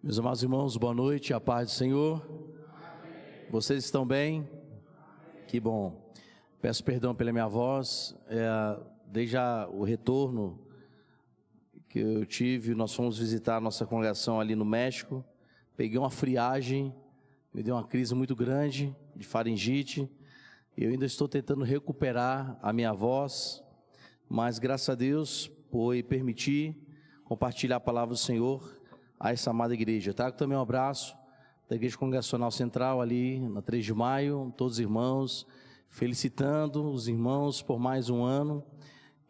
Meus amados irmãos, boa noite, a paz do Senhor. Vocês estão bem? Que bom. Peço perdão pela minha voz, desde o retorno que eu tive, nós fomos visitar a nossa congregação ali no México, peguei uma friagem, me deu uma crise muito grande de faringite, e eu ainda estou tentando recuperar a minha voz, mas graças a Deus por permitir compartilhar a palavra do Senhor a essa amada igreja. Trago também um abraço da Igreja Congregacional Central ali na 3 de maio, todos os irmãos, felicitando os irmãos por mais um ano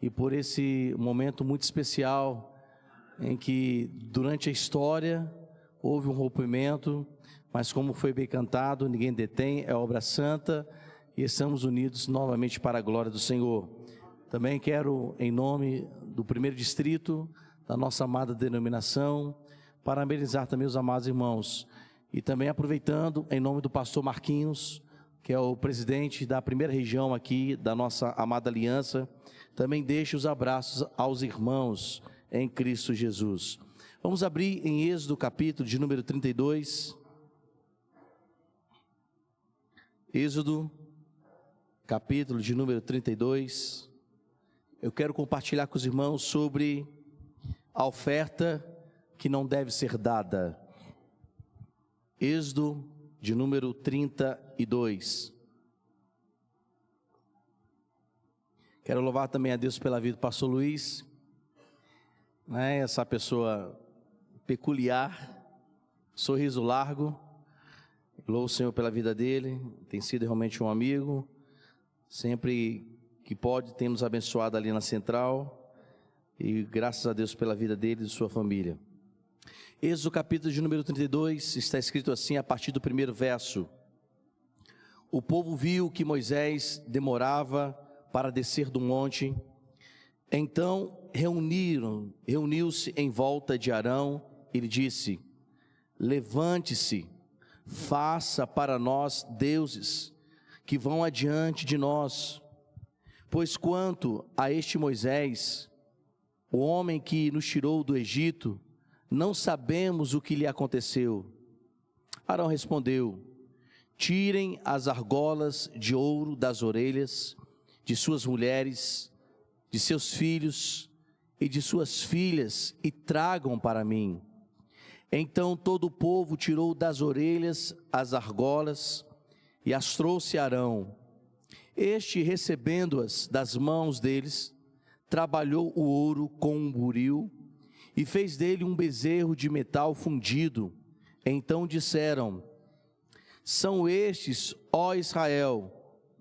e por esse momento muito especial em que durante a história houve um rompimento, mas como foi bem cantado, ninguém detém, é obra santa e estamos unidos novamente para a glória do Senhor. Também quero, em nome do 1º distrito, da nossa amada denominação, parabenizar também os amados irmãos e também aproveitando em nome do pastor Marquinhos, que é o presidente da 1ª região aqui da nossa amada aliança, também deixo os abraços aos irmãos em Cristo Jesus. Vamos abrir em Êxodo capítulo de número 32, Êxodo capítulo de número 32, eu quero compartilhar com os irmãos sobre a oferta que não deve ser dada. Êxodo de número 32. Quero louvar também a Deus pela vida do pastor Luiz, essa pessoa peculiar, sorriso largo. Louvo o Senhor pela vida dele, tem sido realmente um amigo, sempre que pode tem nos abençoado ali na central, e graças a Deus pela vida dele e de sua família. Êxodo capítulo de número 32, está escrito assim a partir do 1º verso: o povo viu que Moisés demorava para descer do monte, então reuniu-se em volta de Arão e lhe disse: levante-se, faça para nós deuses que vão adiante de nós, pois quanto a este Moisés, o homem que nos tirou do Egito, não sabemos o que lhe aconteceu. Arão respondeu: tirem as argolas de ouro das orelhas de suas mulheres, de seus filhos e de suas filhas e tragam para mim. Então todo o povo tirou das orelhas as argolas e as trouxe a Arão. Este, recebendo-as das mãos deles, trabalhou o ouro com um buril e fez dele um bezerro de metal fundido. Então disseram: são estes, ó Israel,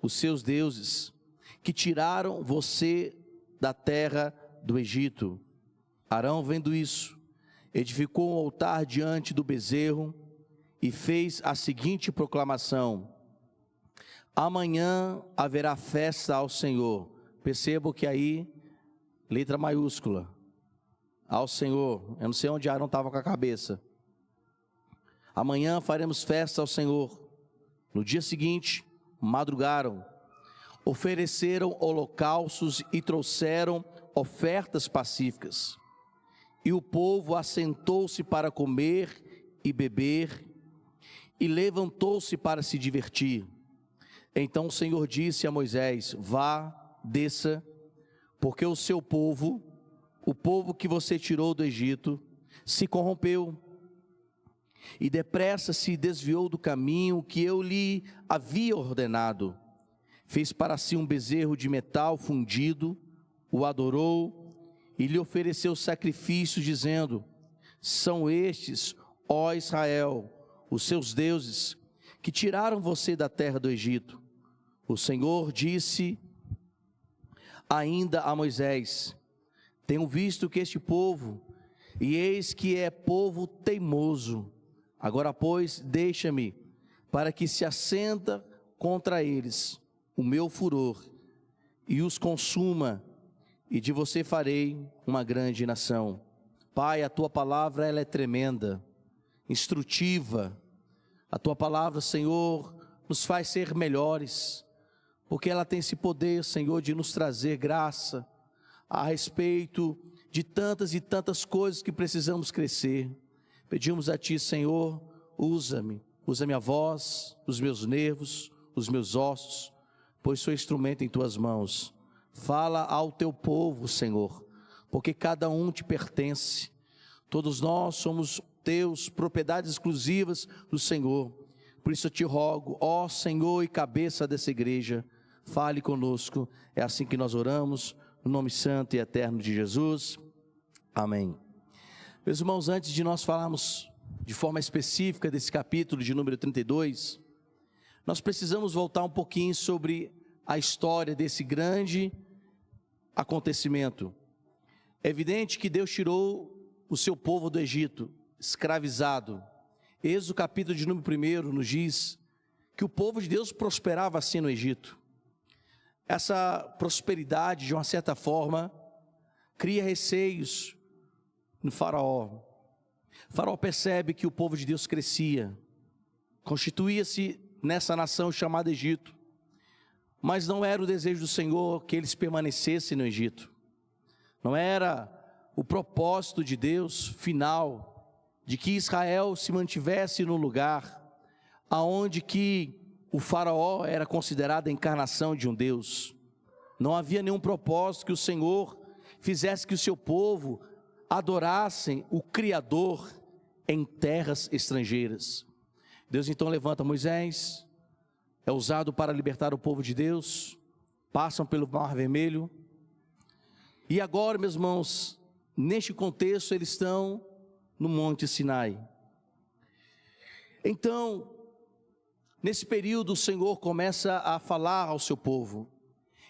os seus deuses, que tiraram você da terra do Egito. Arão, vendo isso, edificou um altar diante do bezerro e fez a seguinte proclamação: amanhã haverá festa ao Senhor. Percebo que aí, letra maiúscula, ao Senhor. Eu não sei onde Arão estava com a cabeça. Amanhã faremos festa ao Senhor. No dia seguinte, madrugaram, ofereceram holocaustos e trouxeram ofertas pacíficas. E o povo assentou-se para comer e beber, e levantou-se para se divertir. Então o Senhor disse a Moisés: vá, desça, porque o seu povo, o povo que você tirou do Egito, se corrompeu, e depressa se desviou do caminho que eu lhe havia ordenado. Fez para si um bezerro de metal fundido, o adorou e lhe ofereceu sacrifício, dizendo: são estes, ó Israel, os seus deuses, que tiraram você da terra do Egito. O Senhor disse ainda a Moisés: tenho visto que este povo, e eis que é povo teimoso. Agora, pois, deixa-me, para que se acenda contra eles o meu furor, e os consuma, e de você farei uma grande nação. Pai, a tua palavra ela é tremenda, instrutiva. A tua palavra, Senhor, nos faz ser melhores, porque ela tem esse poder, Senhor, de nos trazer graça a respeito de tantas e tantas coisas que precisamos crescer. Pedimos a Ti, Senhor, usa-me, usa minha voz, os meus nervos, os meus ossos, pois sou instrumento em Tuas mãos. Fala ao Teu povo, Senhor, porque cada um Te pertence. Todos nós somos Teus, propriedades exclusivas do Senhor. Por isso eu Te rogo, ó Senhor e cabeça dessa igreja, fale conosco. É assim que nós oramos, no nome santo e eterno de Jesus. Amém. Meus irmãos, antes de nós falarmos de forma específica desse capítulo de número 32, nós precisamos voltar um pouquinho sobre a história desse grande acontecimento. É evidente que Deus tirou o seu povo do Egito, escravizado. Êxodo capítulo de número 1 nos diz que o povo de Deus prosperava assim no Egito. Essa prosperidade, de uma certa forma, cria receios no faraó. O faraó percebe que o povo de Deus crescia, constituía-se nessa nação chamada Egito, mas não era o desejo do Senhor que eles permanecessem no Egito. Não era o propósito de Deus final, de que Israel se mantivesse no lugar aonde que o faraó era considerado a encarnação de um Deus. Não havia nenhum propósito que o Senhor fizesse que o seu povo adorassem o Criador em terras estrangeiras. Deus então levanta Moisés, é usado para libertar o povo de Deus, passam pelo Mar Vermelho, e agora, meus irmãos, neste contexto eles estão no Monte Sinai. Então, nesse período o Senhor começa a falar ao seu povo.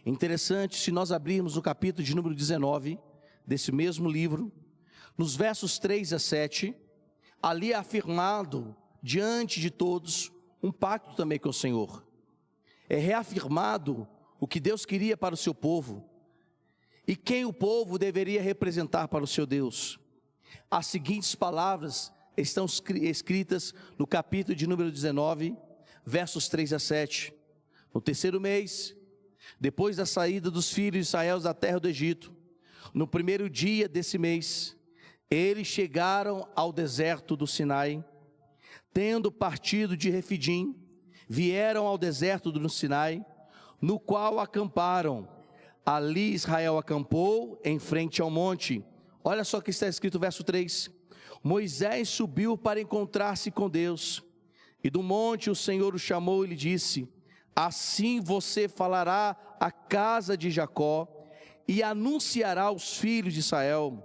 Interessante, se nós abrirmos o capítulo de número 19, desse mesmo livro, nos versos 3 a 7, ali é afirmado, diante de todos, um pacto também com o Senhor. É reafirmado o que Deus queria para o seu povo, e quem o povo deveria representar para o seu Deus. As seguintes palavras estão escritas no capítulo de número 19, versos 3 a 7. No terceiro mês, depois da saída dos filhos de Israel da terra do Egito, no primeiro dia desse mês, eles chegaram ao deserto do Sinai. Tendo partido de Refidim, vieram ao deserto do Sinai, no qual acamparam. Ali Israel acampou em frente ao monte. Olha só o que está escrito no verso 3. Moisés subiu para encontrar-se com Deus, e do monte o Senhor o chamou e lhe disse: assim você falará à casa de Jacó, e anunciará aos filhos de Israel: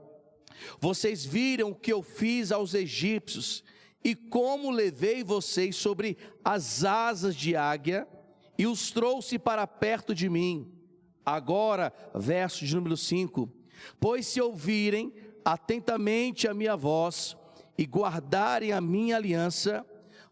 vocês viram o que eu fiz aos egípcios, e como levei vocês sobre as asas de águia, e os trouxe para perto de mim. Agora, verso de número 5, pois se ouvirem atentamente a minha voz, e guardarem a minha aliança,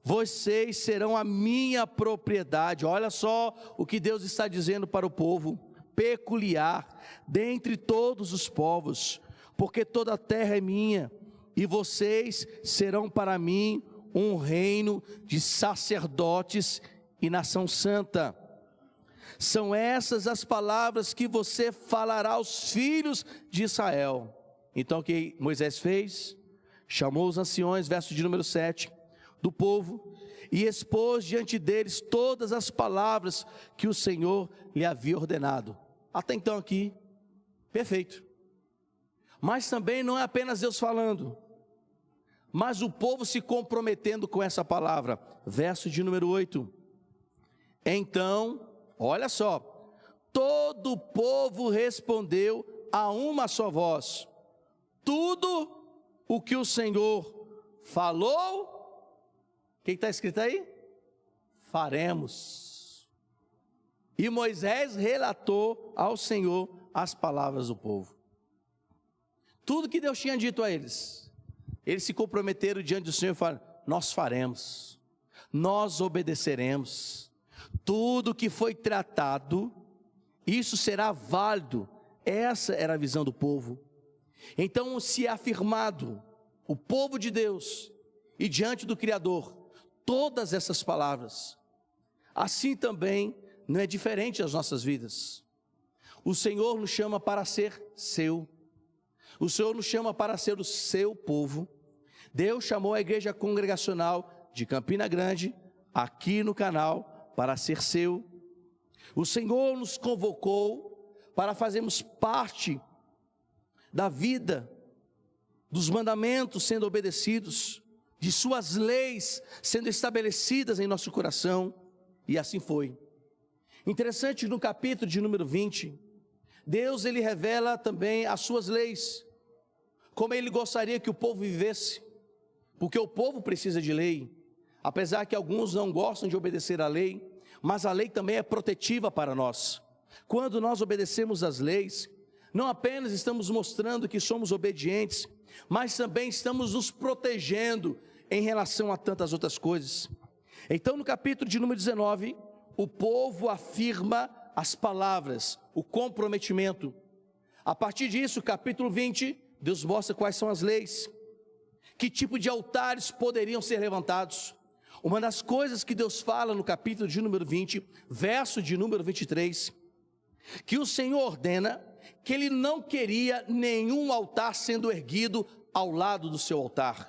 vocês serão a minha propriedade. Olha só o que Deus está dizendo para o povo peculiar, dentre todos os povos, porque toda a terra é minha, e vocês serão para mim um reino de sacerdotes e nação santa. São essas as palavras que você falará aos filhos de Israel. Então o que Moisés fez? Chamou os anciões, verso de número 7, do povo, e expôs diante deles todas as palavras que o Senhor lhe havia ordenado. Até então aqui, perfeito. Mas também não é apenas Deus falando, mas o povo se comprometendo com essa palavra. Verso de número 8. Então, olha só, todo o povo respondeu a uma só voz: tudo o que o Senhor falou, o que está escrito aí? Faremos. E Moisés relatou ao Senhor as palavras do povo. Tudo que Deus tinha dito a eles, eles se comprometeram diante do Senhor e falaram: nós faremos, nós obedeceremos. Tudo que foi tratado, isso será válido. Essa era a visão do povo. Então se é afirmado o povo de Deus e diante do Criador todas essas palavras, assim também não é diferente das nossas vidas. O Senhor nos chama para ser seu. O Senhor nos chama para ser o seu povo. Deus chamou a igreja congregacional de Campina Grande, aqui no canal, para ser seu. O Senhor nos convocou para fazermos parte da vida, dos mandamentos sendo obedecidos, de suas leis sendo estabelecidas em nosso coração, e assim foi. Interessante, no capítulo de número 20, Deus ele revela também as suas leis, como ele gostaria que o povo vivesse, porque o povo precisa de lei, apesar que alguns não gostam de obedecer à lei, mas a lei também é protetiva para nós. Quando nós obedecemos às leis, não apenas estamos mostrando que somos obedientes, mas também estamos nos protegendo em relação a tantas outras coisas. Então, no capítulo de número 19, o povo afirma as palavras, o comprometimento. A partir disso, capítulo 20, Deus mostra quais são as leis, que tipo de altares poderiam ser levantados. Uma das coisas que Deus fala no capítulo de número 20, verso de número 23, que o Senhor ordena que ele não queria nenhum altar sendo erguido ao lado do seu altar.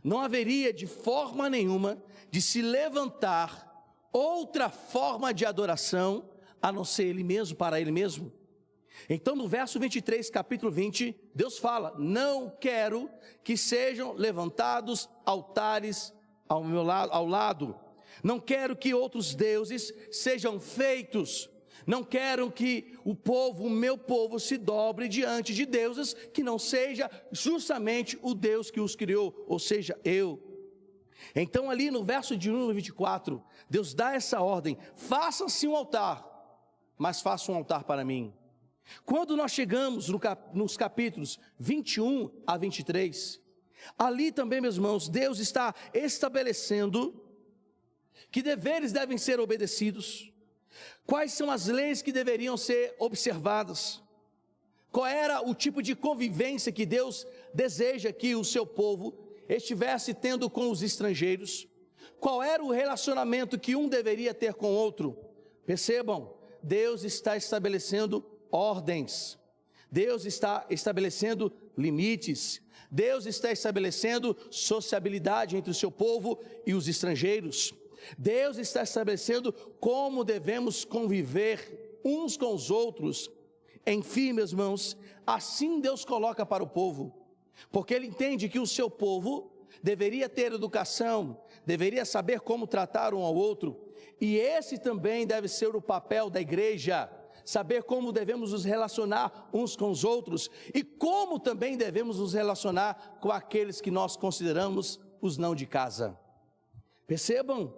Não haveria de forma nenhuma de se levantar outra forma de adoração, a não ser ele mesmo, para ele mesmo. Então no verso 23, capítulo 20, Deus fala: não quero que sejam levantados altares ao lado, não quero que outros deuses sejam feitos, não quero que o meu povo se dobre diante de deuses que não seja justamente o Deus que os criou, ou seja, eu. Então ali no verso de número 24, Deus dá essa ordem: faça-se um altar, mas faça um altar para mim. Quando nós chegamos nos capítulos 21 a 23, ali também, meus irmãos, Deus está estabelecendo que deveres devem ser obedecidos, quais são as leis que deveriam ser observadas, qual era o tipo de convivência que Deus deseja que o seu povo estivesse tendo com os estrangeiros, qual era o relacionamento que um deveria ter com o outro. Percebam, Deus está estabelecendo ordens, Deus está estabelecendo limites, Deus está estabelecendo sociabilidade entre o seu povo e os estrangeiros. Deus está estabelecendo como devemos conviver uns com os outros. Enfim, meus irmãos, assim Deus coloca para o povo, porque Ele entende que o seu povo deveria ter educação, deveria saber como tratar um ao outro, e esse também deve ser o papel da igreja, saber como devemos nos relacionar uns com os outros, e como também devemos nos relacionar com aqueles que nós consideramos os não de casa. Percebam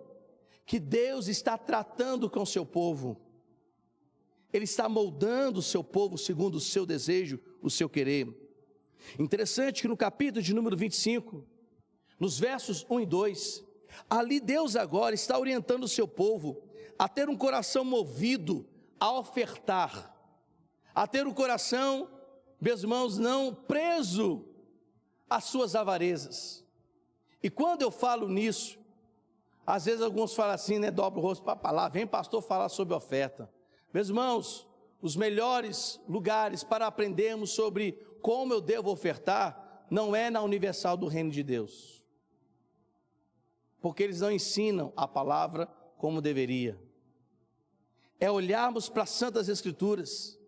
que Deus está tratando com o seu povo, Ele está moldando o seu povo segundo o seu desejo, o seu querer. Interessante que no capítulo de número 25, nos versos 1 e 2, ali Deus agora está orientando o seu povo a ter um coração movido a ofertar, a ter um coração, meus irmãos, não preso às suas avarezas. E quando eu falo nisso, às vezes alguns falam assim, né, dobra o rosto para lá, vem pastor falar sobre oferta. Meus irmãos, os melhores lugares para aprendermos sobre como eu devo ofertar, não é na Universal do Reino de Deus, porque eles não ensinam a palavra como deveria. É olharmos para as Santas Escrituras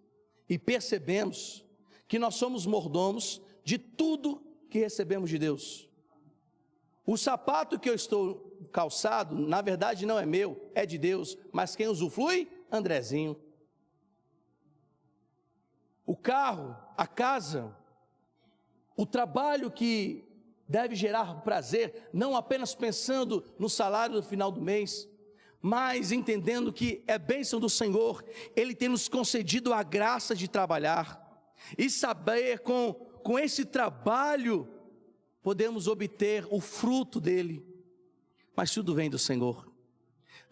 e percebemos que nós somos mordomos de tudo que recebemos de Deus. O sapato que eu estou calçado, na verdade não é meu, é de Deus, mas quem usufrui? Andrezinho. O carro, a casa, o trabalho que deve gerar prazer, não apenas pensando no salário no final do mês, mas entendendo que é bênção do Senhor, Ele tem nos concedido a graça de trabalhar, e saber com esse trabalho, podemos obter o fruto dele, mas tudo vem do Senhor.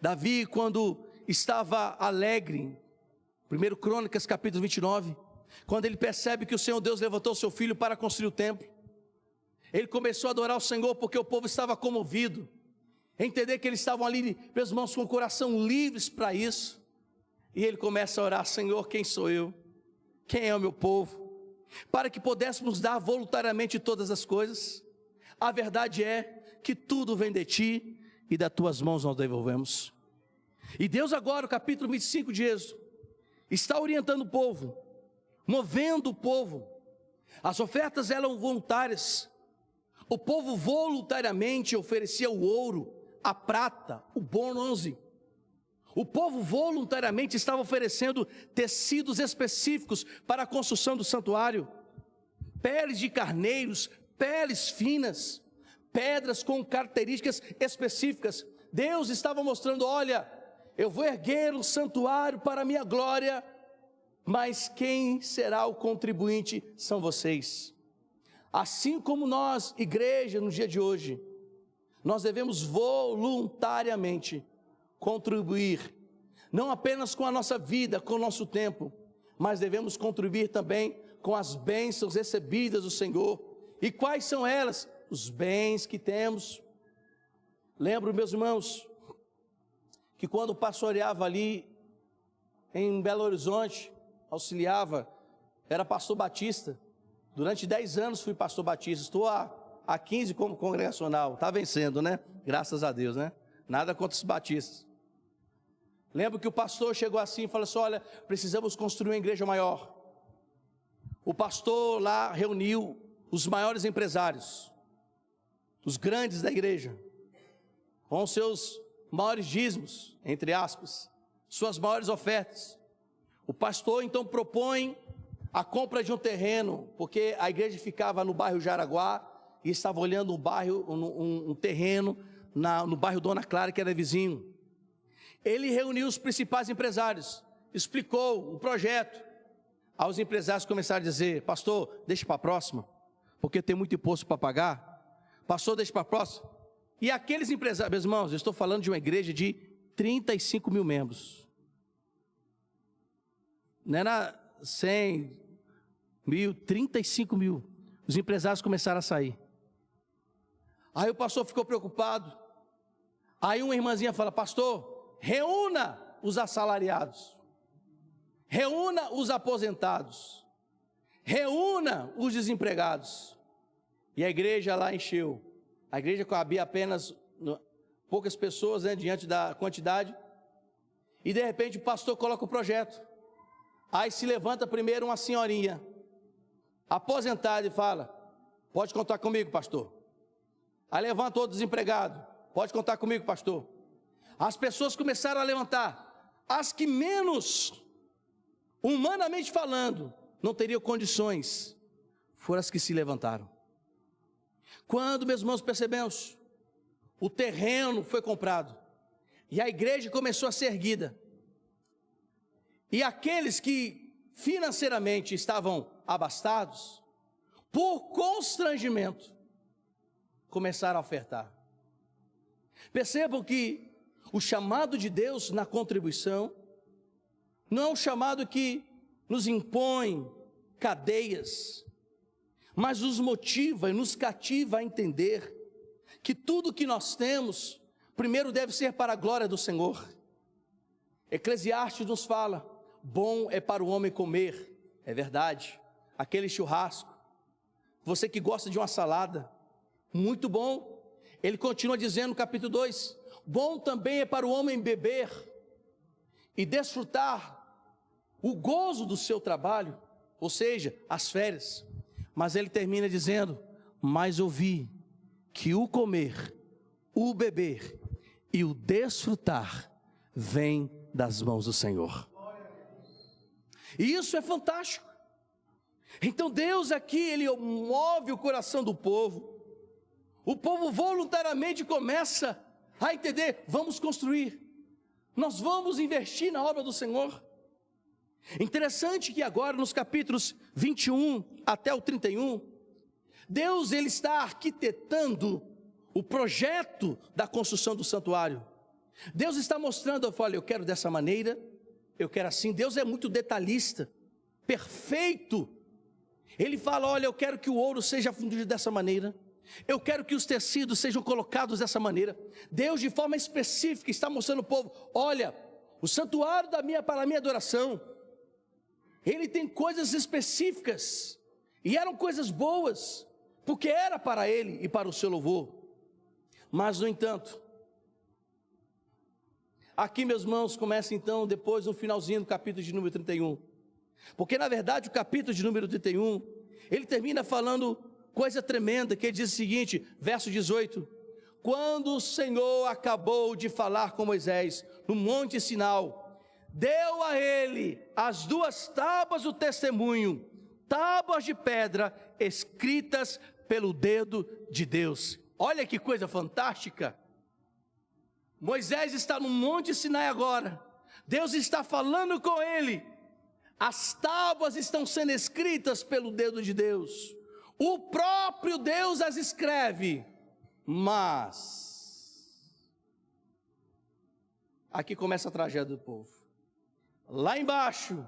Davi, quando estava alegre, 1 Crônicas capítulo 29, quando ele percebe que o Senhor Deus levantou seu filho para construir o templo, ele começou a adorar o Senhor, porque o povo estava comovido, entender que eles estavam ali, meus irmãos, com o coração livres para isso, e ele começa a orar: Senhor, quem sou eu? Quem é o meu povo? para que pudéssemos dar voluntariamente todas as coisas? A verdade é que tudo vem de ti e das tuas mãos nós devolvemos. E Deus agora, no capítulo 25 de Êxodo, está orientando o povo, movendo o povo. As ofertas eram voluntárias. O povo voluntariamente oferecia o ouro, a prata, o bronze. O povo voluntariamente estava oferecendo tecidos específicos para a construção do santuário, peles de carneiros, peles finas, pedras com características específicas. Deus estava mostrando: olha, eu vou erguer um santuário para a minha glória, mas quem será o contribuinte são vocês. Assim como nós, igreja, no dia de hoje, nós devemos voluntariamente contribuir, não apenas com a nossa vida, com o nosso tempo, mas devemos contribuir também com as bênçãos recebidas do Senhor. E quais são elas? Os bens que temos. Lembro, meus irmãos, que quando pastoreava ali em Belo Horizonte, auxiliava, era pastor batista. Durante 10 anos fui pastor batista. Estou há 15 como congregacional. Está vencendo, né? Graças a Deus, né? Nada contra os batistas. Lembro que o pastor chegou assim e falou assim: olha, precisamos construir uma igreja maior. O pastor lá reuniu os maiores empresários, os grandes da igreja, com seus maiores dízimos, entre aspas, suas maiores ofertas. O pastor então propõe a compra de um terreno, porque a igreja ficava no bairro Jaraguá e estava olhando um terreno no bairro Dona Clara, que era vizinho. Ele reuniu os principais empresários, explicou o projeto. Aí os empresários começaram a dizer: pastor, deixa para a próxima, porque tem muito imposto para pagar. Pastor, deixa para a próxima. E aqueles empresários, meus irmãos, eu estou falando de uma igreja de 35 mil membros. Não era 100 mil, 35 mil. Os empresários começaram a sair. Aí o pastor ficou preocupado. Aí uma irmãzinha fala: pastor, reúna os assalariados, reúna os aposentados, reúna os desempregados. E a igreja lá encheu. A igreja cabia apenas poucas pessoas, né, diante da quantidade. E de repente o pastor coloca o projeto. Aí se levanta primeiro uma senhorinha aposentada e fala: pode contar comigo, pastor. Aí levanta outro desempregado: pode contar comigo, pastor. As pessoas começaram a levantar. As que menos, humanamente falando, não teriam condições, foram as que se levantaram. Quando, meus irmãos, percebemos, o terreno foi comprado e a igreja começou a ser erguida. E aqueles que financeiramente estavam abastados, por constrangimento, começaram a ofertar. Percebam que o chamado de Deus na contribuição não é um chamado que nos impõe cadeias, mas nos motiva e nos cativa a entender que tudo que nós temos, primeiro deve ser para a glória do Senhor. Eclesiastes nos fala: bom é para o homem comer, é verdade, aquele churrasco. Você que gosta de uma salada, muito bom. Ele continua dizendo no capítulo 2: bom também é para o homem beber e desfrutar o gozo do seu trabalho, ou seja, as férias. Mas ele termina dizendo: mas ouvi que o comer, o beber e o desfrutar vem das mãos do Senhor. E isso é fantástico. Então Deus aqui, Ele move o coração do povo. O povo voluntariamente começa a entender: vamos construir, nós vamos investir na obra do Senhor. Interessante que agora nos capítulos 21 até o 31, Deus ele está arquitetando o projeto da construção do santuário. Deus está mostrando: olha, eu quero dessa maneira, eu quero assim. Deus é muito detalhista, perfeito. Ele fala: olha, eu quero que o ouro seja fundido dessa maneira, eu quero que os tecidos sejam colocados dessa maneira. Deus de forma específica está mostrando ao povo: olha, o santuário para a minha adoração, ele tem coisas específicas E eram coisas boas, porque era para ele e para o seu louvor. Mas, no entanto, aqui, meus irmãos, começa então, depois, no finalzinho do capítulo de número 31. Porque, na verdade, o capítulo de número 31, ele termina falando coisa tremenda, que ele diz o seguinte, verso 18: quando o Senhor acabou de falar com Moisés no Monte Sinai, deu a ele as 2 tábuas do testemunho, tábuas de pedra escritas pelo dedo de Deus. Olha que coisa fantástica. Moisés está no Monte Sinai agora, Deus está falando com ele, as tábuas estão sendo escritas pelo dedo de Deus, o próprio Deus as escreve, mas aqui começa a tragédia do povo. Lá embaixo,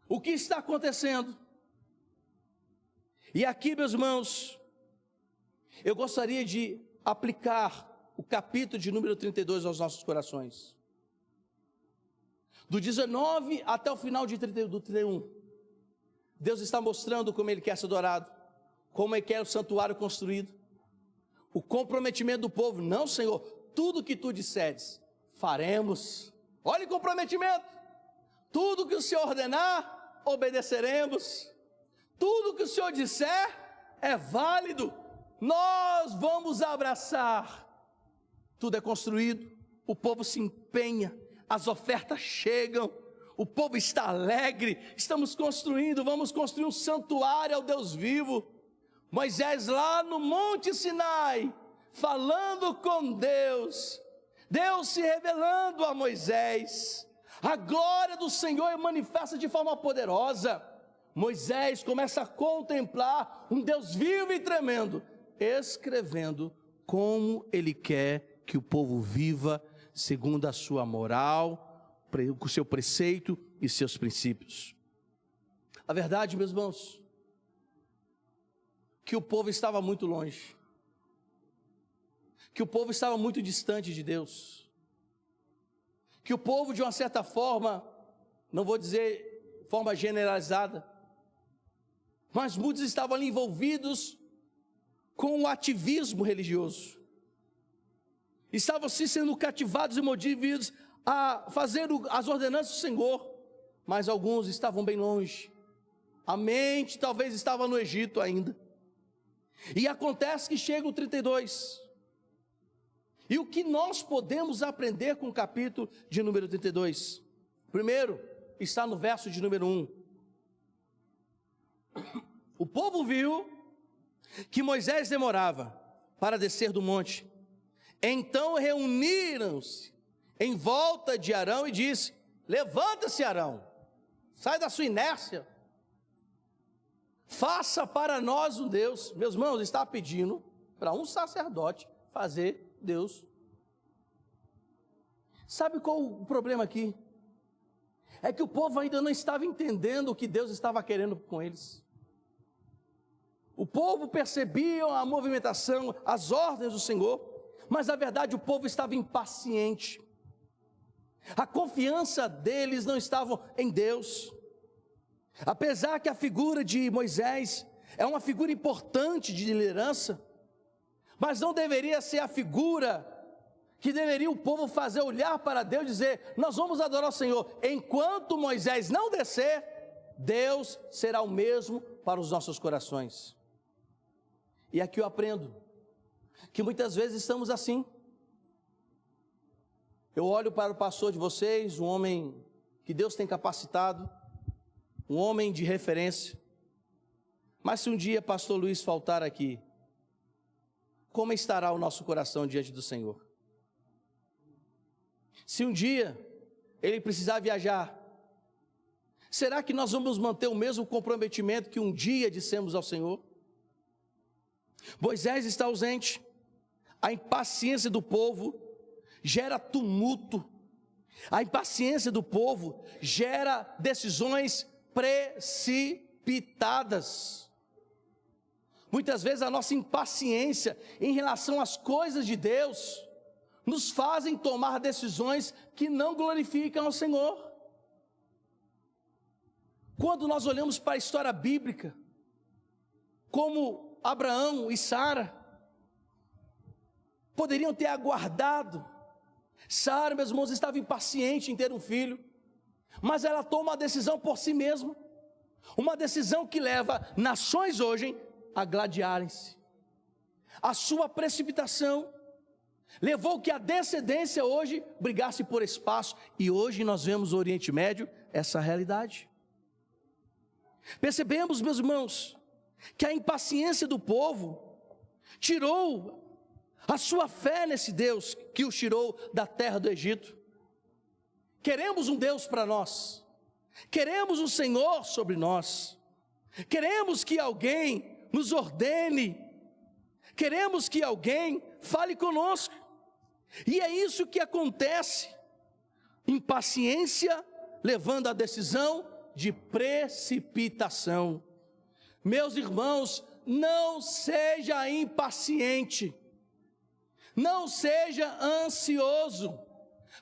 o que está acontecendo? E aqui, meus irmãos, eu gostaria de aplicar o capítulo de número 32 aos nossos corações. Do 19 até o final do 31. Deus está mostrando como Ele quer ser adorado, como Ele quer o santuário construído, o comprometimento do povo. Não, Senhor, tudo que Tu disseres, faremos. Olha o comprometimento. Tudo que o Senhor ordenar, obedeceremos. Tudo que o Senhor disser é válido, nós vamos abraçar. Tudo é construído, o povo se empenha, as ofertas chegam, o povo está alegre, estamos construindo, vamos construir um santuário ao Deus vivo. Moisés lá no Monte Sinai, falando com Deus, Deus se revelando a Moisés, a glória do Senhor é manifesta de forma poderosa. Moisés começa a contemplar um Deus vivo e tremendo, escrevendo como Ele quer que o povo viva, segundo a sua moral, o seu preceito e seus princípios. A verdade, meus irmãos, que o povo estava muito longe, que o povo estava muito distante de Deus, que o povo, de uma certa forma, não vou dizer forma generalizada, mas muitos estavam ali envolvidos com o ativismo religioso, estavam assim sendo cativados e motivados a fazer as ordenanças do Senhor, mas alguns estavam bem longe, a mente talvez estava no Egito ainda. E acontece que chega o 32, e o que nós podemos aprender com o capítulo de número 32? Primeiro, está no verso de número 1. O povo viu que Moisés demorava para descer do monte, então reuniram-se em volta de Arão e disse: levanta-se, Arão, sai da sua inércia, faça para nós um Deus. Meus irmãos, está pedindo para um sacerdote fazer Deus. Sabe qual o problema aqui? É que o povo ainda não estava entendendo o que Deus estava querendo com eles. O povo percebia a movimentação, as ordens do Senhor, mas na verdade o povo estava impaciente. A confiança deles não estava em Deus. Apesar que a figura de Moisés é uma figura importante de liderança, mas não deveria ser a figura que deveria o povo fazer olhar para Deus e dizer: nós vamos adorar o Senhor. Enquanto Moisés não descer, Deus será o mesmo para os nossos corações. E aqui eu aprendo que muitas vezes estamos assim. Eu olho para o pastor de vocês, um homem que Deus tem capacitado, um homem de referência, mas se um dia pastor Luiz faltar aqui, como estará o nosso coração diante do Senhor? Se um dia ele precisar viajar, será que nós vamos manter o mesmo comprometimento que um dia dissemos ao Senhor? Moisés está ausente, a impaciência do povo gera tumulto, a impaciência do povo gera decisões precipitadas. Muitas vezes a nossa impaciência em relação às coisas de Deus nos fazem tomar decisões que não glorificam ao Senhor. Quando nós olhamos para a história bíblica, como Abraão e Sara poderiam ter aguardado. Sara, meus irmãos, estava impaciente em ter um filho, mas ela toma uma decisão por si mesma, uma decisão que leva nações hoje a gladiarem-se. A sua precipitação levou que a descendência hoje brigasse por espaço, e hoje nós vemos no Oriente Médio essa realidade. Percebemos, meus irmãos, que a impaciência do povo tirou a sua fé nesse Deus que os tirou da terra do Egito. Queremos um Deus para nós, queremos um Senhor sobre nós, queremos que alguém nos ordene, queremos que alguém fale conosco, e é isso que acontece. Impaciência levando à decisão de precipitação. Meus irmãos, não seja impaciente, não seja ansioso,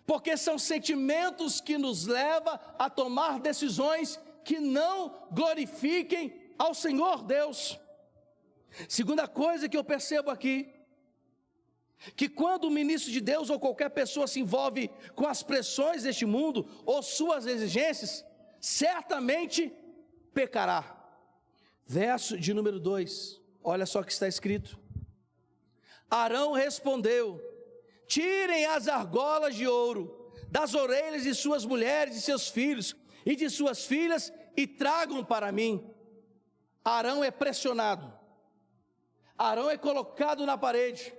porque são sentimentos que nos levam a tomar decisões que não glorifiquem ao Senhor Deus. Segunda coisa que eu percebo aqui, que quando o ministro de Deus ou qualquer pessoa se envolve com as pressões deste mundo ou suas exigências, certamente pecará. Verso de número 2, olha só o que está escrito. Arão respondeu: tirem as argolas de ouro das orelhas de suas mulheres e seus filhos e de suas filhas e tragam para mim. Arão é pressionado, Arão é colocado na parede.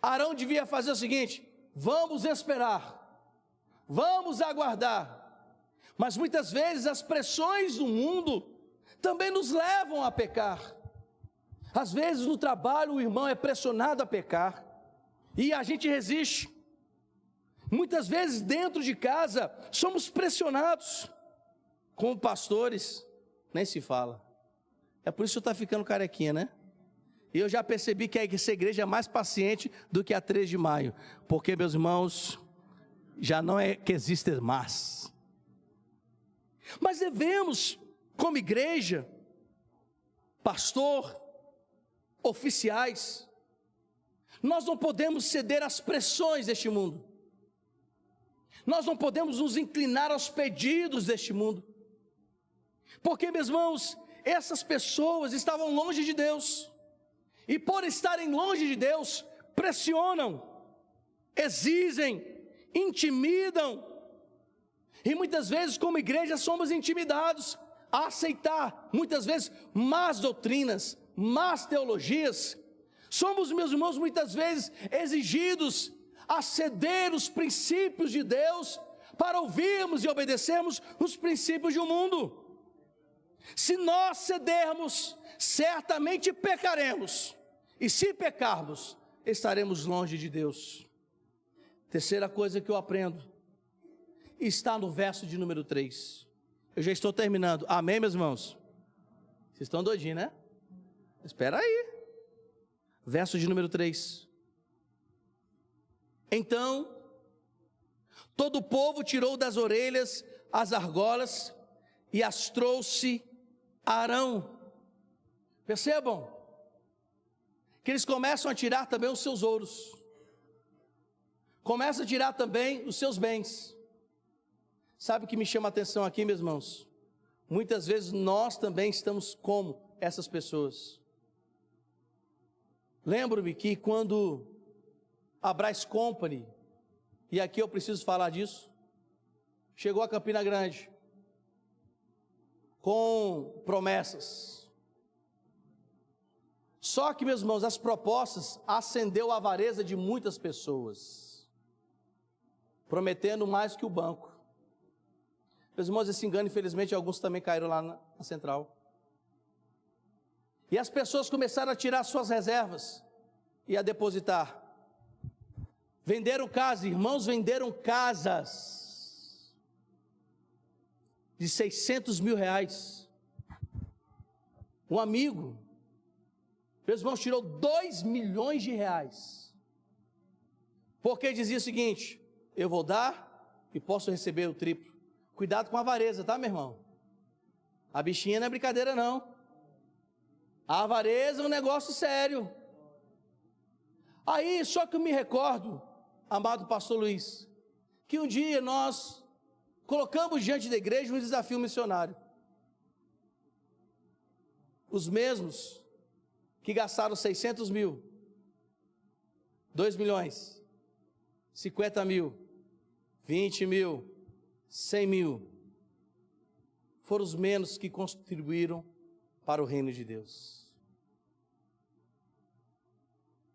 Arão devia fazer o seguinte: vamos esperar, vamos aguardar. Mas muitas vezes as pressões do mundo também nos levam a pecar. Às vezes no trabalho o irmão é pressionado a pecar e a gente resiste. Muitas vezes dentro de casa somos pressionados. Como pastores, nem se fala. É por isso que está ficando carequinha, né? E eu já percebi que essa igreja é mais paciente do que a 3 de maio. Porque, meus irmãos, já não é que existe mais. Mas devemos, como igreja, pastor, oficiais, nós não podemos ceder às pressões deste mundo. Nós não podemos nos inclinar aos pedidos deste mundo. Porque, meus irmãos, essas pessoas estavam longe de Deus. E por estarem longe de Deus, pressionam, exigem, intimidam. E muitas vezes como igreja somos intimidados a aceitar, muitas vezes, más doutrinas, más teologias. Somos, meus irmãos, muitas vezes exigidos a ceder os princípios de Deus para ouvirmos e obedecermos os princípios do mundo. Se nós cedermos, certamente pecaremos. E se pecarmos, estaremos longe de Deus. Terceira coisa que eu aprendo está no verso de número 3. Eu já estou terminando. Amém, meus irmãos? Vocês estão doidinhos, né? Espera aí. Verso de número 3. Então, todo o povo tirou das orelhas as argolas e as trouxe a Arão. Percebam que eles começam a tirar também os seus ouros, começam a tirar também os seus bens. Sabe o que me chama a atenção aqui, meus irmãos? Muitas vezes nós também estamos como essas pessoas. Lembro-me que quando a Brás Company, e aqui eu preciso falar disso, chegou a Campina Grande com promessas. Só que, meus irmãos, as propostas acendeu a avareza de muitas pessoas, prometendo mais que o banco. Meus irmãos, esse engano, infelizmente, alguns também caíram lá na central. E as pessoas começaram a tirar suas reservas e a depositar. Venderam casas, irmãos, venderam casas de 600 mil reais. Um amigo, meus irmãos, tirou 2 milhões de reais, porque dizia o seguinte: eu vou dar e posso receber o triplo. Cuidado com a avareza, tá, meu irmão? A bichinha não é brincadeira não. A avareza é um negócio sério. Aí, só que eu me recordo, amado pastor Luiz, que um dia nós colocamos diante da igreja um desafio missionário. Os mesmos que gastaram 600 mil, 2 milhões, 50 mil, 20 mil, 100 mil, foram os menos que contribuíram para o reino de Deus.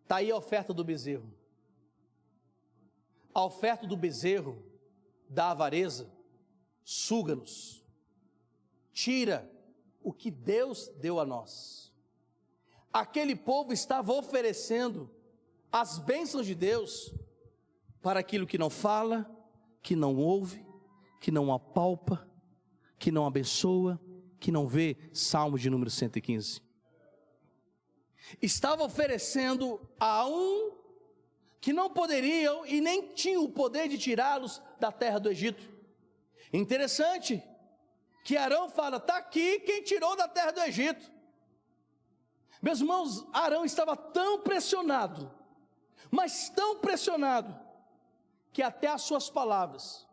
Está aí a oferta do bezerro. A oferta do bezerro, da avareza, suga-nos, tira o que Deus deu a nós. Aquele povo estava oferecendo as bênçãos de Deus para aquilo que não fala, que não ouve, que não apalpa, que não abençoa, que não vê. Salmo de número 115. Estava oferecendo a um que não poderiam e nem tinham o poder de tirá-los da terra do Egito. Interessante que Arão fala, está aqui quem tirou da terra do Egito. Meus irmãos, Arão estava tão pressionado, mas tão pressionado, que até as suas palavras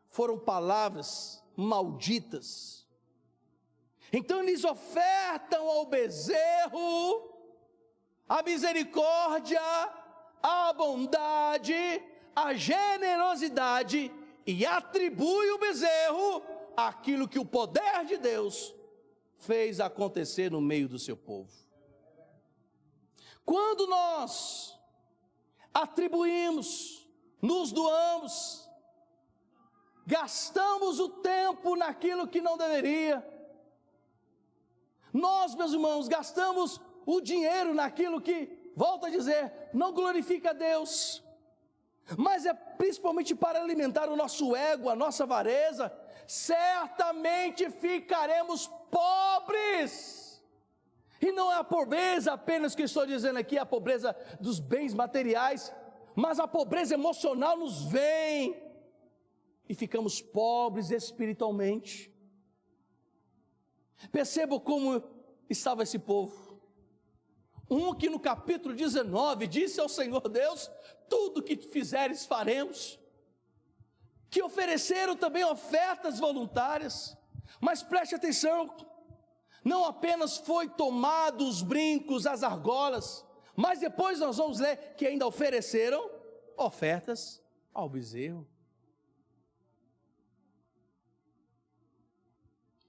foram palavras malditas. Então eles ofertam ao bezerro a misericórdia, a bondade, a generosidade, e atribui o bezerro aquilo que o poder de Deus fez acontecer no meio do seu povo. Quando nós atribuímos, nos doamos, gastamos o tempo naquilo que não deveria, nós, meus irmãos, gastamos o dinheiro naquilo que, volto a dizer, não glorifica a Deus, mas é principalmente para alimentar o nosso ego, a nossa avareza, certamente ficaremos pobres. E não é a pobreza apenas que eu estou dizendo aqui, a pobreza dos bens materiais, mas a pobreza emocional nos vem e ficamos pobres espiritualmente. Perceba como estava esse povo. Um que no capítulo 19 disse ao Senhor Deus, tudo que fizeres faremos. Que ofereceram também ofertas voluntárias, mas preste atenção, não apenas foi tomado os brincos, as argolas, mas depois nós vamos ler que ainda ofereceram ofertas ao bezerro.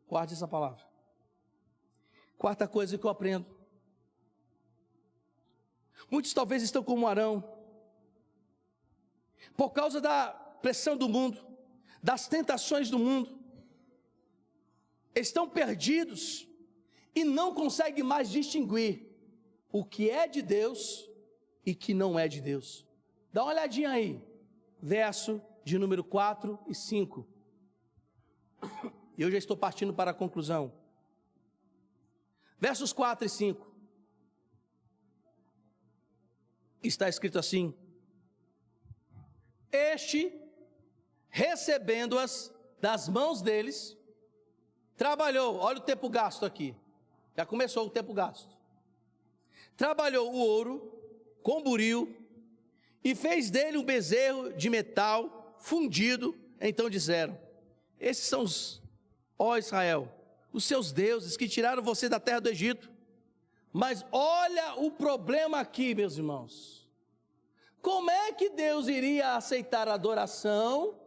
Guarde essa palavra. Quarta coisa que eu aprendo. Muitos talvez estão como Arão, por causa da pressão do mundo, das tentações do mundo, estão perdidos e não conseguem mais distinguir o que é de Deus e que não é de Deus. Dá uma olhadinha aí, verso de número 4 e 5. Eu já estou partindo para a conclusão. Versos 4 e 5. Está escrito assim: este, recebendo-as das mãos deles, trabalhou, olha o tempo gasto aqui, já começou o tempo gasto, trabalhou o ouro com buril, e fez dele um bezerro de metal fundido. Então disseram, esses são os, ó Israel, os seus deuses que tiraram você da terra do Egito. Mas olha o problema aqui, meus irmãos. Como é que Deus iria aceitar a adoração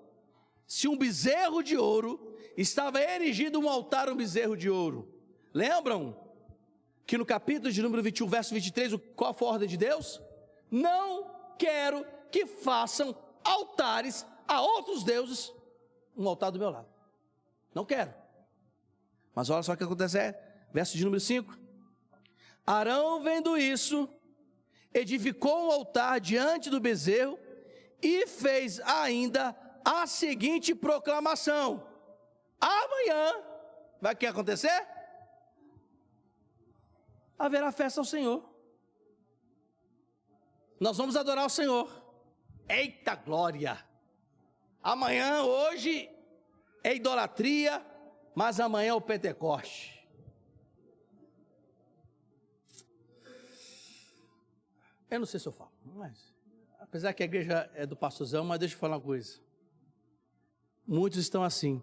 se um bezerro de ouro estava erigido um altar, um bezerro de ouro? Lembram que no capítulo de número 21, verso 23, qual foi a ordem de Deus? Não quero que façam altares a outros deuses, um altar do meu lado. Não quero. Mas olha só o que acontece, verso de número 5. Arão, vendo isso, edificou um altar diante do bezerro e fez ainda a seguinte proclamação: amanhã, vai o que acontecer? Haverá festa ao Senhor. Nós vamos adorar o Senhor. Eita glória! Amanhã, hoje, é idolatria, mas amanhã é o Pentecoste. Eu não sei se eu falo, mas apesar que a igreja é do pastorzão, mas deixa eu falar uma coisa. Muitos estão assim,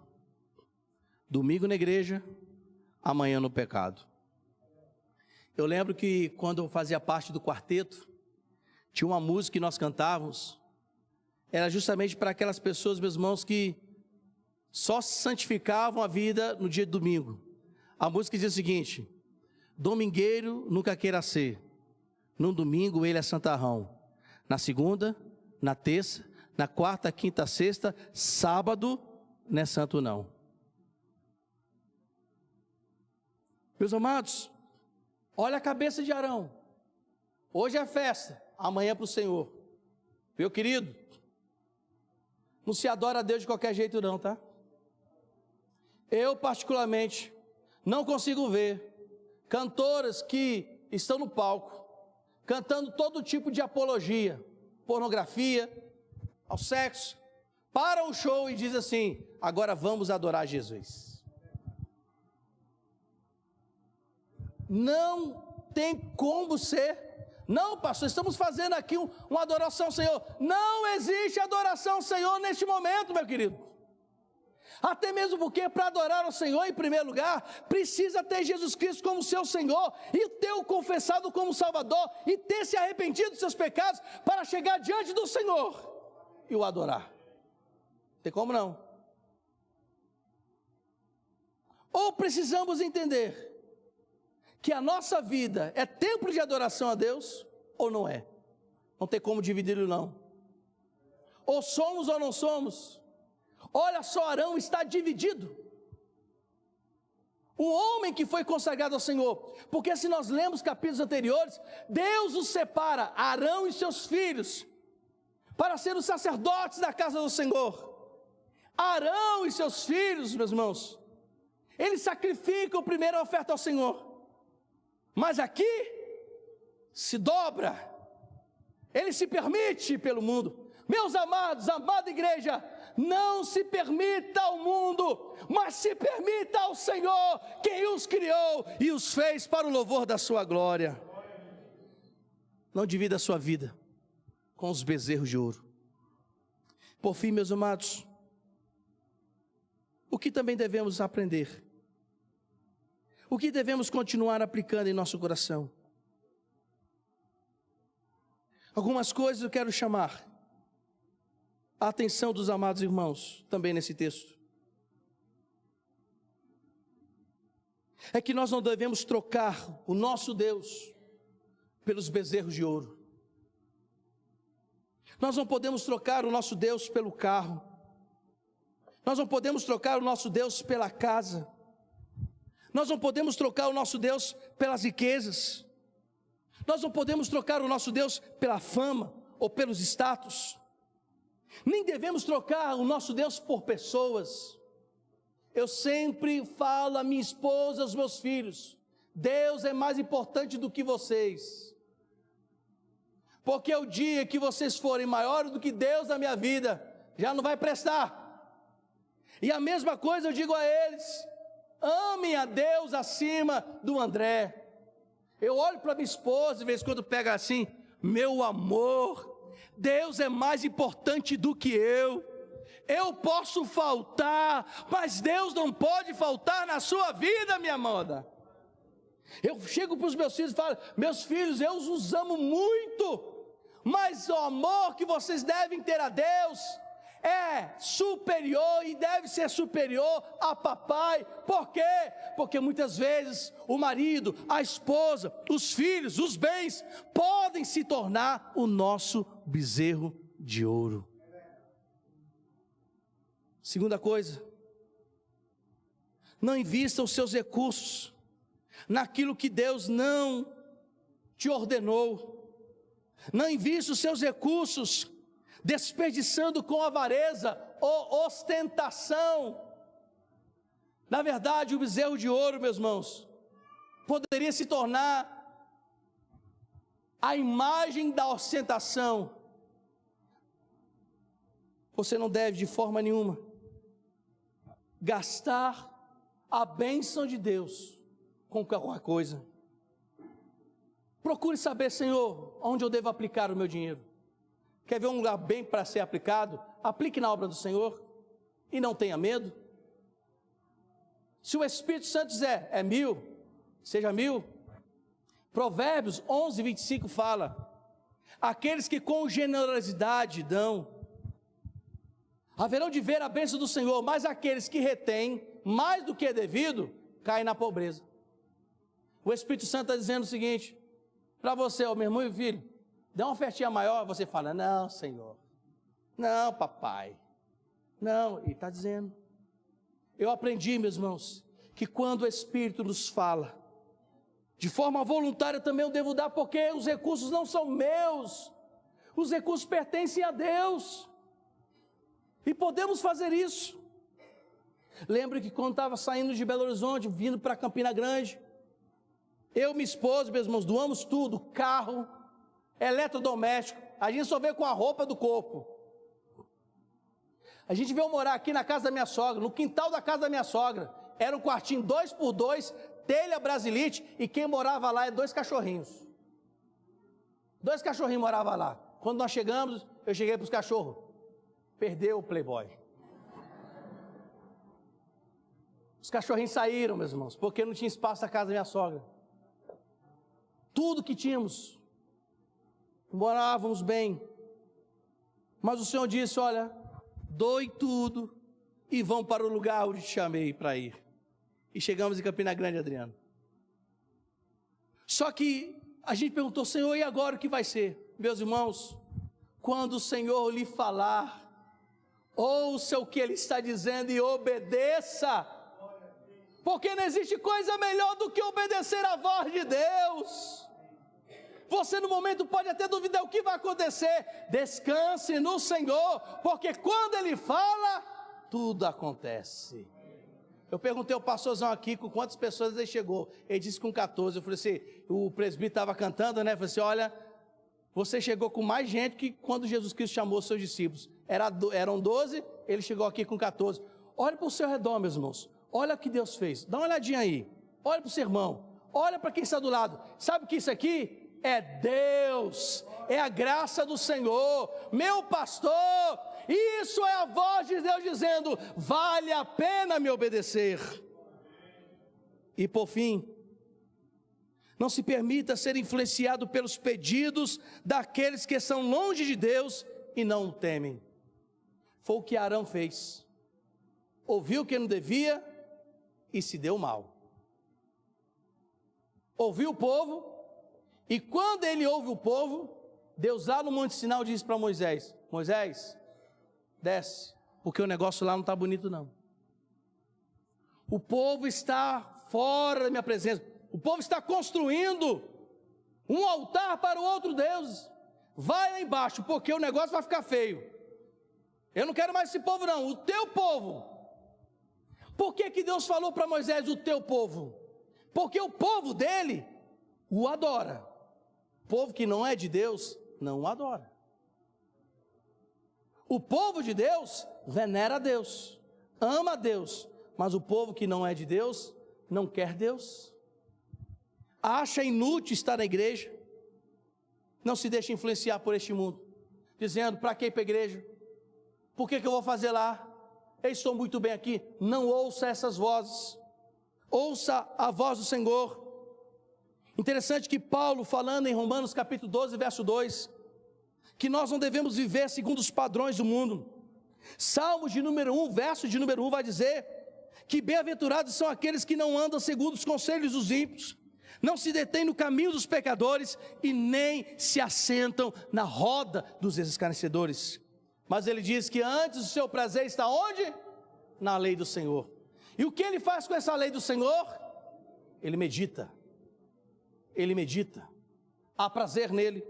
domingo na igreja, amanhã no pecado. Eu lembro que quando eu fazia parte do quarteto, tinha uma música que nós cantávamos, era justamente para aquelas pessoas, meus irmãos, que só santificavam a vida no dia de domingo. A música dizia o seguinte: domingueiro nunca queira ser, no domingo ele é santarrão, na segunda, na terça, na quarta, quinta, sexta, sábado não é santo não. Meus amados, olha a cabeça de Arão, hoje é festa, amanhã é para o Senhor. Meu querido, não se adora a Deus de qualquer jeito não, tá? Eu particularmente não consigo ver cantoras que estão no palco, cantando todo tipo de apologia, pornografia, ao sexo, para o show e diz assim: agora vamos adorar Jesus. Não tem como ser. Não, pastor, estamos fazendo aqui uma adoração ao Senhor. Não existe adoração ao Senhor neste momento, meu querido. Até mesmo porque para adorar ao Senhor, em primeiro lugar, precisa ter Jesus Cristo como seu Senhor, e ter o confessado como Salvador, e ter se arrependido dos seus pecados, para chegar diante do Senhor e o adorar. Não tem como não. Ou precisamos entender que a nossa vida é templo de adoração a Deus, ou não é. Não tem como dividi-lo não. Ou somos ou não somos. Olha só, Arão está dividido. O homem que foi consagrado ao Senhor, porque se nós lemos capítulos anteriores, Deus os separa, Arão e seus filhos, para serem os sacerdotes da casa do Senhor. Arão e seus filhos, meus irmãos, eles sacrificam primeiro a oferta ao Senhor. Mas aqui, se dobra, ele se permite pelo mundo. Meus amados, amada igreja, não se permita ao mundo, mas se permita ao Senhor, quem os criou e os fez para o louvor da sua glória. Não divida a sua vida com os bezerros de ouro. Por fim, meus amados, o que também devemos aprender? O que devemos continuar aplicando em nosso coração? Algumas coisas eu quero chamar a atenção dos amados irmãos, também nesse texto. É que nós não devemos trocar o nosso Deus pelos bezerros de ouro. Nós não podemos trocar o nosso Deus pelo carro. Nós não podemos trocar o nosso Deus pela casa. Nós não podemos trocar o nosso Deus pelas riquezas. Nós não podemos trocar o nosso Deus pela fama ou pelos status. Nem devemos trocar o nosso Deus por pessoas. Eu sempre falo à minha esposa, aos meus filhos: Deus é mais importante do que vocês. Porque o dia que vocês forem maiores do que Deus na minha vida, já não vai prestar. E a mesma coisa eu digo a eles: amem a Deus acima do André. Eu olho para minha esposa, de vez em quando pega assim: meu amor, Deus é mais importante do que eu. Eu posso faltar, mas Deus não pode faltar na sua vida, minha amada. Eu chego para os meus filhos e falo: meus filhos, eu os amo muito, mas o amor que vocês devem ter a Deus é superior e deve ser superior a papai. Por quê? Porque muitas vezes o marido, a esposa, os filhos, os bens podem se tornar o nosso bezerro de ouro. Segunda coisa, não invista os seus recursos naquilo que Deus não te ordenou. Não invista os seus recursos desperdiçando com avareza ou ostentação. Na verdade, o bezerro de ouro, meus irmãos, poderia se tornar a imagem da ostentação. Você não deve de forma nenhuma gastar a bênção de Deus com qualquer coisa. Procure saber, Senhor, onde eu devo aplicar o meu dinheiro. Quer ver um lugar bem para ser aplicado? Aplique na obra do Senhor e não tenha medo. Se o Espírito Santo dizer, é 1.000, seja 1.000. Provérbios 11, 25 fala, aqueles que com generosidade dão, haverão de ver a bênção do Senhor, mas aqueles que retêm mais do que é devido, caem na pobreza. O Espírito Santo está dizendo o seguinte, para você, meu irmão e filho, dá uma ofertinha maior, você fala, não, Senhor, não, papai, não, ele está dizendo. Eu aprendi, meus irmãos, que quando o Espírito nos fala, de forma voluntária também eu devo dar, porque os recursos não são meus, os recursos pertencem a Deus, e podemos fazer isso. Lembro que quando estava saindo de Belo Horizonte, vindo para Campina Grande, eu, minha esposa, meus irmãos, doamos tudo, carro, eletrodoméstico, a gente só veio com a roupa do corpo. A gente veio morar aqui na casa da minha sogra, no quintal da casa da minha sogra, era um quartinho 2x2, telha brasilite, e quem morava lá é 2 cachorrinhos. 2 cachorrinhos moravam lá. Quando nós chegamos, eu cheguei para os cachorros, perdeu o Playboy. Os cachorrinhos saíram, meus irmãos, porque não tinha espaço na casa da minha sogra. Tudo que tínhamos, morávamos bem, mas o Senhor disse, olha, doe tudo e vão para o lugar onde te chamei para ir. E chegamos em Campina Grande, Adriano. Só que a gente perguntou, Senhor, e agora o que vai ser? Meus irmãos, quando o Senhor lhe falar, ouça o que Ele está dizendo e obedeça, porque não existe coisa melhor do que obedecer à voz de Deus. Você no momento pode até duvidar o que vai acontecer, descanse no Senhor, porque quando Ele fala, tudo acontece. Eu perguntei ao pastorzão aqui com quantas pessoas ele chegou, ele disse com 14, eu falei assim, o presbítero estava cantando, né, eu falei assim, olha, você chegou com mais gente que quando Jesus Cristo chamou os seus discípulos, eram 12, ele chegou aqui com 14, olha para o seu redor, meus irmãos, olha o que Deus fez, dá uma olhadinha aí, olha para o seu irmão, olha para quem está do lado, sabe o que isso aqui é? Deus, é a graça do Senhor, meu pastor, isso é a voz de Deus dizendo, vale a pena me obedecer. E por fim, não se permita ser influenciado pelos pedidos daqueles que são longe de Deus e não o temem. Foi o que Arão fez, ouviu o que não devia e se deu mal. Ouviu o povo, e quando ele ouve o povo, Deus lá no Monte Sinai diz para Moisés, Moisés, desce, porque o negócio lá não está bonito não. O povo está fora da minha presença, o povo está construindo um altar para o outro Deus, vai lá embaixo, porque o negócio vai ficar feio. Eu não quero mais esse povo não, o teu povo. Por que Deus falou para Moisés o teu povo? Porque o povo dele o adora, o povo que não é de Deus não o adora. O povo de Deus venera a Deus, ama a Deus, mas o povo que não é de Deus, não quer Deus, acha inútil estar na igreja, não se deixa influenciar por este mundo, dizendo, para que ir para a igreja? Por que eu vou fazer lá? Eu estou muito bem aqui. Não ouça essas vozes, ouça a voz do Senhor. Interessante que Paulo, falando em Romanos capítulo 12, verso 2, que nós não devemos viver segundo os padrões do mundo. Salmos de número 1, verso de número 1 vai dizer que bem-aventurados são aqueles que não andam segundo os conselhos dos ímpios, não se detêm no caminho dos pecadores e nem se assentam na roda dos escarnecedores. Mas ele diz que antes o seu prazer está onde? Na lei do Senhor. E o que ele faz com essa lei do Senhor? Ele medita. Ele medita. Há prazer nele.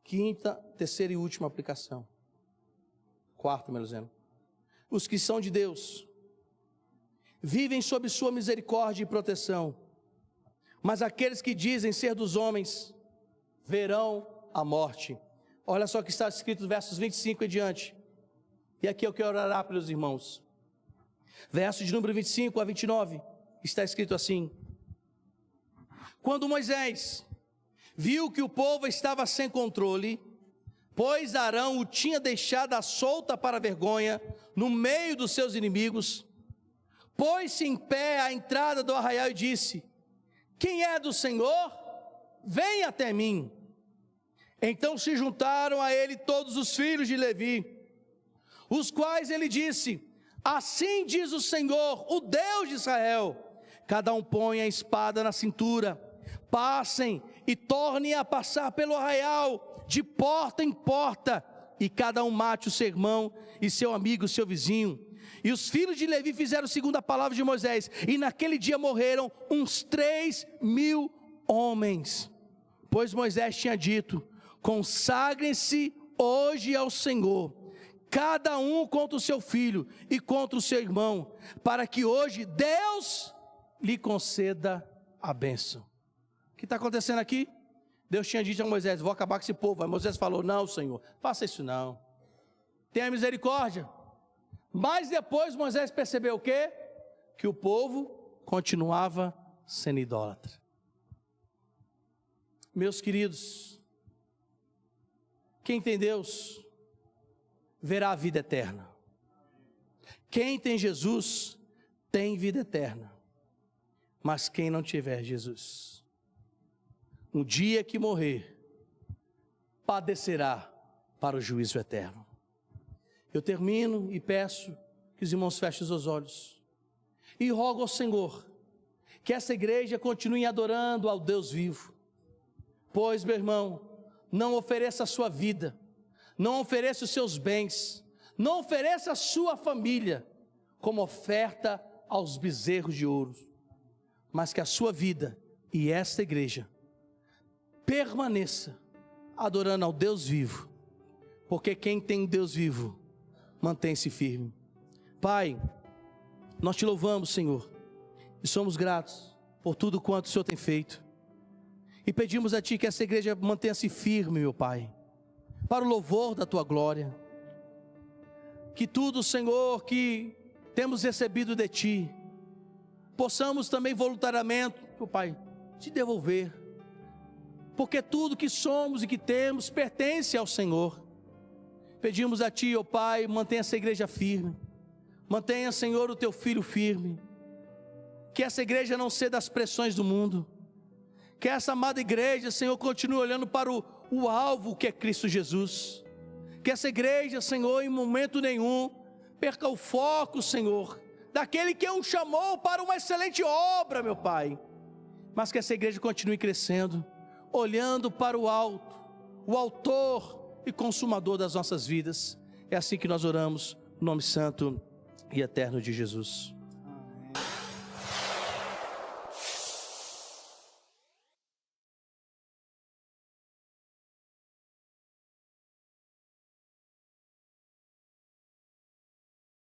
Quinta, terceira e última aplicação. Quarta, melhor dizendo. Os que são de Deus vivem sob sua misericórdia e proteção, mas aqueles que dizem ser dos homens verão a morte. Olha só o que está escrito nos versos 25 e diante. E aqui eu quero orar pelos irmãos. Verso de número 25 a 29, está escrito assim: quando Moisés viu que o povo estava sem controle, pois Arão o tinha deixado à solta para a vergonha, no meio dos seus inimigos, pôs-se em pé à entrada do arraial e disse: quem é do Senhor? Venha até mim. Então se juntaram a ele todos os filhos de Levi, os quais ele disse: assim diz o Senhor, o Deus de Israel, cada um põe a espada na cintura, passem e tornem a passar pelo arraial, de porta em porta, e cada um mate o seu irmão, e seu amigo, o seu vizinho. E os filhos de Levi fizeram segundo a palavra de Moisés, e naquele dia morreram uns 3.000 homens, pois Moisés tinha dito: consagrem-se hoje ao Senhor, cada um contra o seu filho e contra o seu irmão, para que hoje Deus lhe conceda a bênção. O que está acontecendo aqui? Deus tinha dito a Moisés: vou acabar com esse povo. Aí Moisés falou: não, Senhor, faça isso não, tenha misericórdia. Mas depois Moisés percebeu o quê? Que o povo continuava sendo idólatra. Meus queridos, quem tem Deus verá a vida eterna. Quem tem Jesus tem vida eterna. Mas quem não tiver Jesus, no dia que morrer, padecerá para o juízo eterno. Eu termino e peço que os irmãos fechem os olhos e rogo ao Senhor que essa igreja continue adorando ao Deus vivo. Pois, meu irmão, não ofereça a sua vida, não ofereça os seus bens, não ofereça a sua família como oferta aos bezerros de ouro, mas que a sua vida e esta igreja permaneça adorando ao Deus vivo, porque quem tem Deus vivo mantém-se firme. Pai, nós te louvamos, Senhor, e somos gratos por tudo quanto o Senhor tem feito, e pedimos a Ti que essa igreja mantenha-se firme, meu Pai, para o louvor da Tua glória. Que tudo, Senhor, que temos recebido de Ti, possamos também voluntariamente, meu Pai, Te devolver, porque tudo que somos e que temos pertence ao Senhor. Pedimos a Ti, ó Pai, mantenha essa igreja firme, mantenha, Senhor, o Teu Filho firme, que essa igreja não ceda às pressões do mundo, que essa amada igreja, Senhor, continue olhando para o alvo que é Cristo Jesus, que essa igreja, Senhor, em momento nenhum, perca o foco, Senhor, daquele que o chamou para uma excelente obra, meu Pai, mas que essa igreja continue crescendo, olhando para o alto, o autor e consumador das nossas vidas. É assim que nós oramos, no nome santo e eterno de Jesus.